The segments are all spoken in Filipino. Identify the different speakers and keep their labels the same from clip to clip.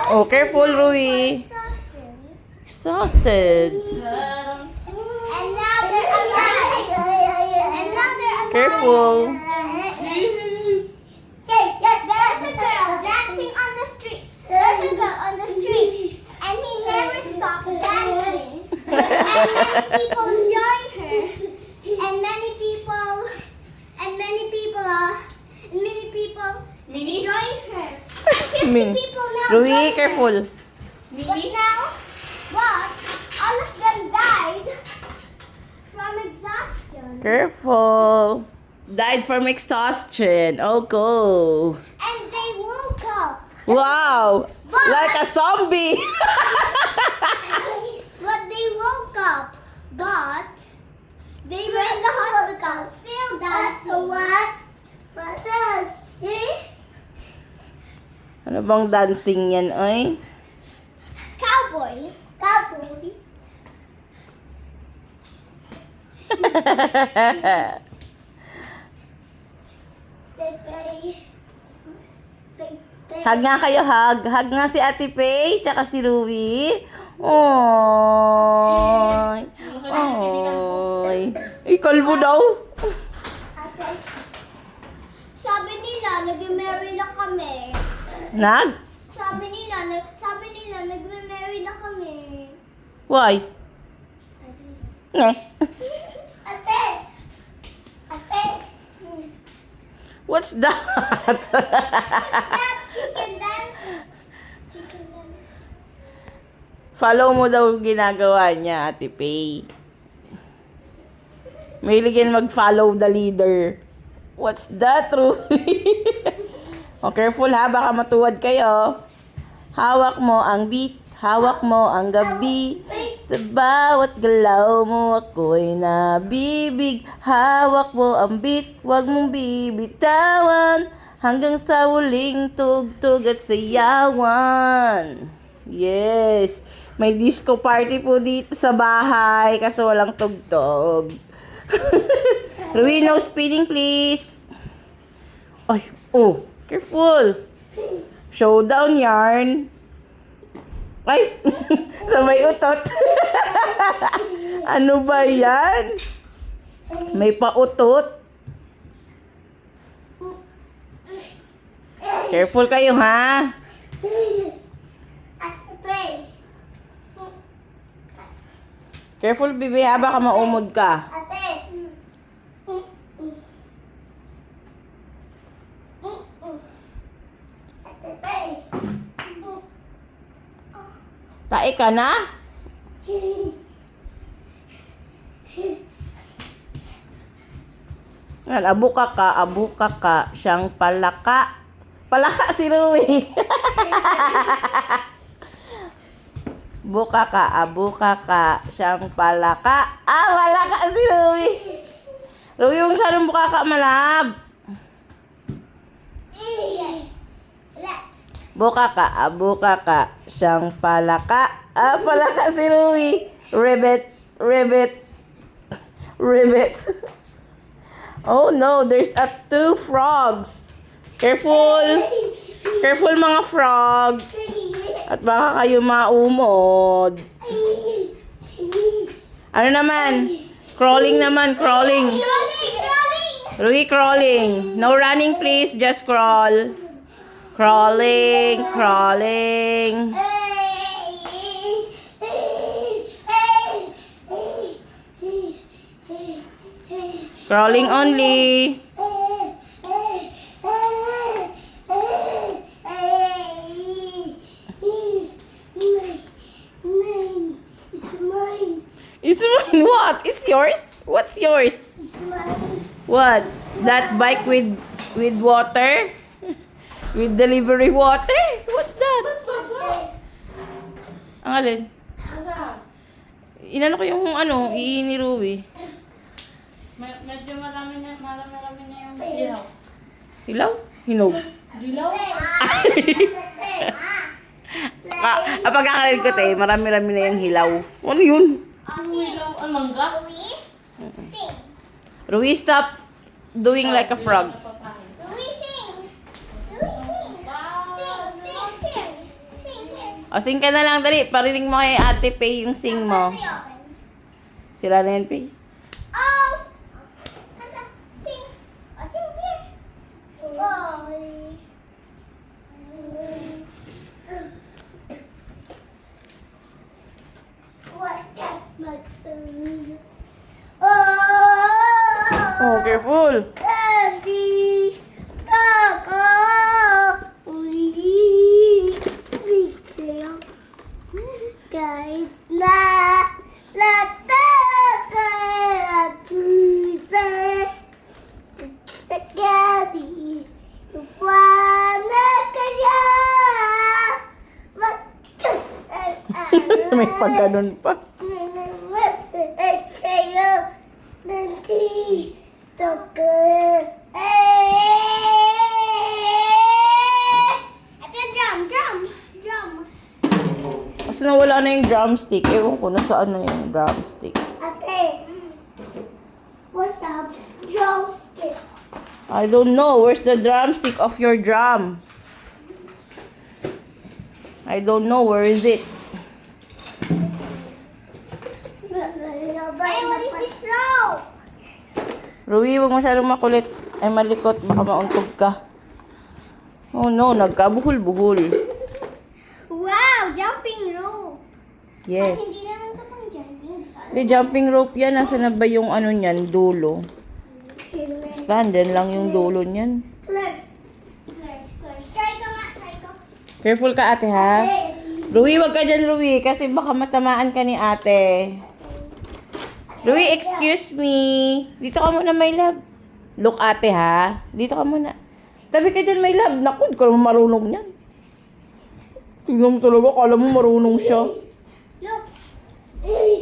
Speaker 1: Oh, careful, Rui. Exhausted.
Speaker 2: And now they're alive. And now they're alive.
Speaker 1: Careful.
Speaker 2: There's a girl dancing on the street. There's a girl on the street. And he never stopped dancing. And many people join her. And many people join her. 50 people now
Speaker 1: Rui,
Speaker 2: join
Speaker 1: careful.
Speaker 2: her. But all of them died from exhaustion.
Speaker 1: Careful. Died from exhaustion. Oh, go.
Speaker 2: And they woke up.
Speaker 1: Wow.
Speaker 2: But-
Speaker 1: Like a zombie.
Speaker 2: But they woke up. But they were in the hospital still dancing. So what? What else?
Speaker 1: Ano bang dancing yan, oy?
Speaker 2: Cowboy.
Speaker 1: Hug nga kayo, hug. Hug nga si Ate Pay, tsaka si Rui. Oy. Oy. Ay, kalbo daw.
Speaker 2: Sabi nila, nag-marry na kami.
Speaker 1: Nag?
Speaker 2: Sabi nila, nag-marry na kami.
Speaker 1: Why? Nge.
Speaker 2: Ate!
Speaker 1: What's that?
Speaker 2: Chicken dance.
Speaker 1: Follow mo daw ginagawa niya, Ate Pay. Mahilig yan mag-follow the leader. What's that, Rui? Oh, careful ha, baka matuwad kayo. Hawak mo ang beat, hawak mo ang gabi. Sa bawat galaw mo ako'y nabibig. Hawak mo ang beat, wag mong bibitawan. Hanggang sa huling tugtog at sayawan. Yes, may disco party po dito sa bahay kasi walang tugtog. Rui, no spinning please. Ay, oh, careful. Showdown yarn. Ay, sabay utot. Ano ba yan? May pautot. Careful kayo ha.
Speaker 2: Ate!
Speaker 1: Careful, bibi ha, baka maumod ka.
Speaker 2: Ate!
Speaker 1: Tae ka na? Yan, abuka ka, siyang palaka. Palaka si Rui. Buka ka, siyang palaka. Ah, palaka si Rui. Rui, yung masyadong buka ka, malab. Buka ka, siyang palaka. Ah, palaka si Rui. Ribbit. Oh no, there's two frogs. Careful mga frog. At baka kayo maumod. Ano naman? Crawling. Rui, crawling. No running please, just crawl. Crawling. Crawling only. It's mine. What? It's yours? What's yours? What? That bike with water? With delivery water? What's that? Ang alin? Inano ko yung ni Rui.
Speaker 3: Medyo marami na yung dilaw.
Speaker 1: Hilaw? Hinog.
Speaker 3: Dilaw?
Speaker 1: Pagkakalit ko marami-rami na yung hilaw. Ano yun?
Speaker 3: Dilaw? Ang mangga?
Speaker 1: Rui, stop doing like a frog. O, sing ka na lang, dali. Parinig mo kay Ate Pay yung sing mo.
Speaker 2: Let's open.
Speaker 1: Sila na yan, Pay.
Speaker 2: Oh! Hala, sing. Oh, sing here. Oh. What that button? Oh!
Speaker 1: Oh, careful.
Speaker 2: Daddy, Kaka, big tail, kahit na sakali, lupa kaya,
Speaker 1: May pagganon pa.
Speaker 2: sa'yo, nanti, ito drum.
Speaker 1: Kasi nawala na yung drumstick. Ewan ko na saan na yung drumstick.
Speaker 2: Ate, what's up? Drumstick.
Speaker 1: I don't know. Where's the drumstick of your drum? I don't know. Where is it?
Speaker 2: Hey, what is this rope?
Speaker 1: Ruby, huwag masyadong makulit. Ay, malikot. Baka mauntog ka. Oh no, nagkabuhol-buhol.
Speaker 2: Wow, jumping rope.
Speaker 1: Yes.
Speaker 2: Hindi naman ito pang jumping.
Speaker 1: Di, jumping rope yan. Nasaan na ba yung ano niyan? Dulo. Stand, lang yung dulo niyan.
Speaker 2: Close. Try ko.
Speaker 1: Careful ka, ate, ha? Ruby, wag ka dyan, Ruby. Kasi baka matamaan ka ni ate. Ruby, excuse me. Dito ka muna, my love. Look, ate, ha? Dito ka muna. Tabi ka dyan, my love. Naku, di ka naman marunong niyan. Tingnan mo talaga, kala mo marunong siya.
Speaker 2: Look.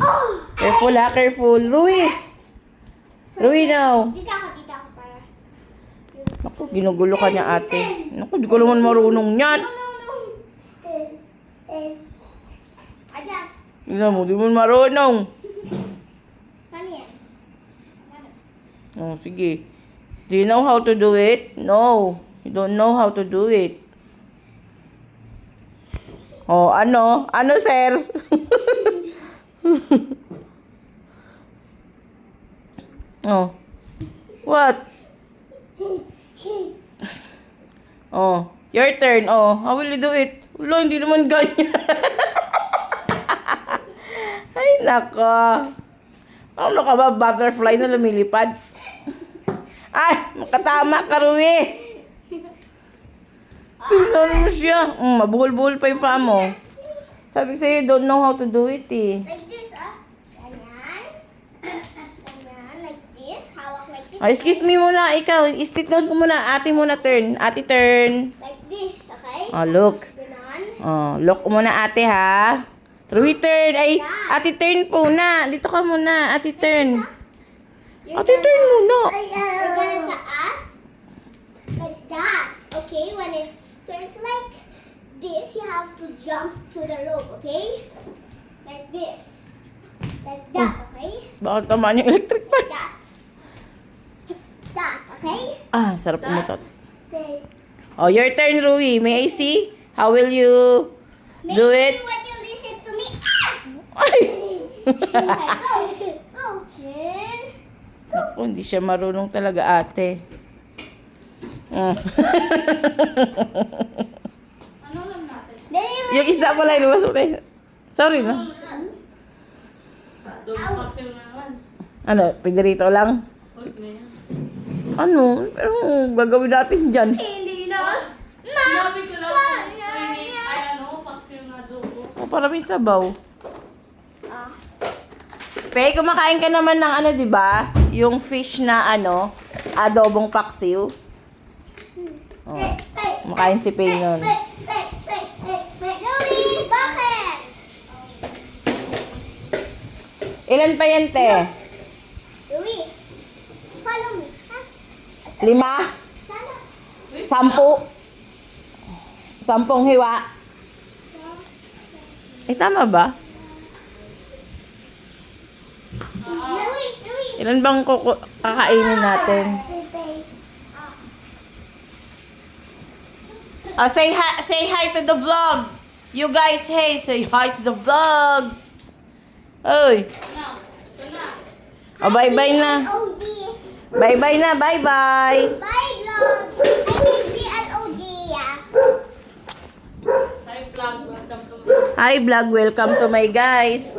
Speaker 2: Oh!
Speaker 1: Careful, ha? Careful. Ruby! Ruby, now.
Speaker 2: Dito ako para.
Speaker 1: Naku, ginugulo ka niya, ate. Naku, di ka naman marunong niyan.
Speaker 2: No. Adjust.
Speaker 1: Tingnan mo, di mo marunong.
Speaker 2: Ano yan?
Speaker 1: Oh, sige. Do you know how to do it? No. You don't know how to do it. Oh, ano? Ano, sir? Oh. What? Oh, your turn. Oh, how will you do it? Wala, hindi naman ganyan. Ay, nako. Ano ka ba? Butterfly na lumilipad? Ay, makatama ka, Ruby. Tingnan mo siya. Mabuhol-buhol pa yung paa mo. Sabi ko sa'yo, don't know how to do it, eh.
Speaker 2: Like this, Ganyan. Ganyan, like this. Hawak like this.
Speaker 1: Ay, excuse me muna. Ikaw, sit down ko muna. Ate muna turn. Ate turn.
Speaker 2: Like this, okay?
Speaker 1: Oh, look.
Speaker 2: Ganon.
Speaker 1: Oh, look muna, ate, ha? Ruby, turn. Ay, ate, turn po na. Dito ka muna, ate, turn. Ate, turn muna.
Speaker 2: You're gonna taas. Like that. Okay? When it turns like this, you have to jump to the rope, okay? Like this. Like that, okay?
Speaker 1: Bakit naman yung electric fan?
Speaker 2: That. That, okay?
Speaker 1: Ah, sarap umutot.
Speaker 2: Okay.
Speaker 1: Oh, your turn, Ruby. May I see? How will you do
Speaker 2: Make
Speaker 1: it?
Speaker 2: sure when you listen to me. Ah!
Speaker 1: Ay!
Speaker 2: Okay, go. Go, Chin.
Speaker 1: Naku, hindi siya marunong talaga, ate. Mm.
Speaker 3: Ano lang natin?
Speaker 1: Yung isda pala, ilabas mo tayo. Sorry na.
Speaker 3: Doon sa na naman.
Speaker 1: Ano, pinirito lang?
Speaker 3: Huwag na yan.
Speaker 1: Ano? Pero gagawin natin dyan.
Speaker 2: Hindi na.
Speaker 3: Sinabi ko lang kung ay paksiw na dugo.
Speaker 1: O, para may sabaw.
Speaker 2: Ah.
Speaker 1: Pe, kumakain ka naman ng ano, di ba? Yung fish na ano, adobong paksiw. Oh, kumakain si Pei nun.
Speaker 2: Louie, bakit?
Speaker 1: Ilan pa yan, te?
Speaker 2: Louie, follow me. Ha?
Speaker 1: 5?
Speaker 2: Sana.
Speaker 1: 10? 10 hiwa? Eh, tama ba?
Speaker 2: Louie.
Speaker 1: Ilan bang kakainin natin? Oh, say hi to the vlog. You guys, hey, say hi to the vlog. Oy.
Speaker 3: Ito na.
Speaker 1: Oh, bye-bye na.
Speaker 2: VLOG.
Speaker 1: Bye-bye na. Bye-bye.
Speaker 2: Bye, vlog. I mean VLOG, yeah.
Speaker 3: Hi, vlog. Welcome to
Speaker 1: Hi, vlog. Welcome to my guys.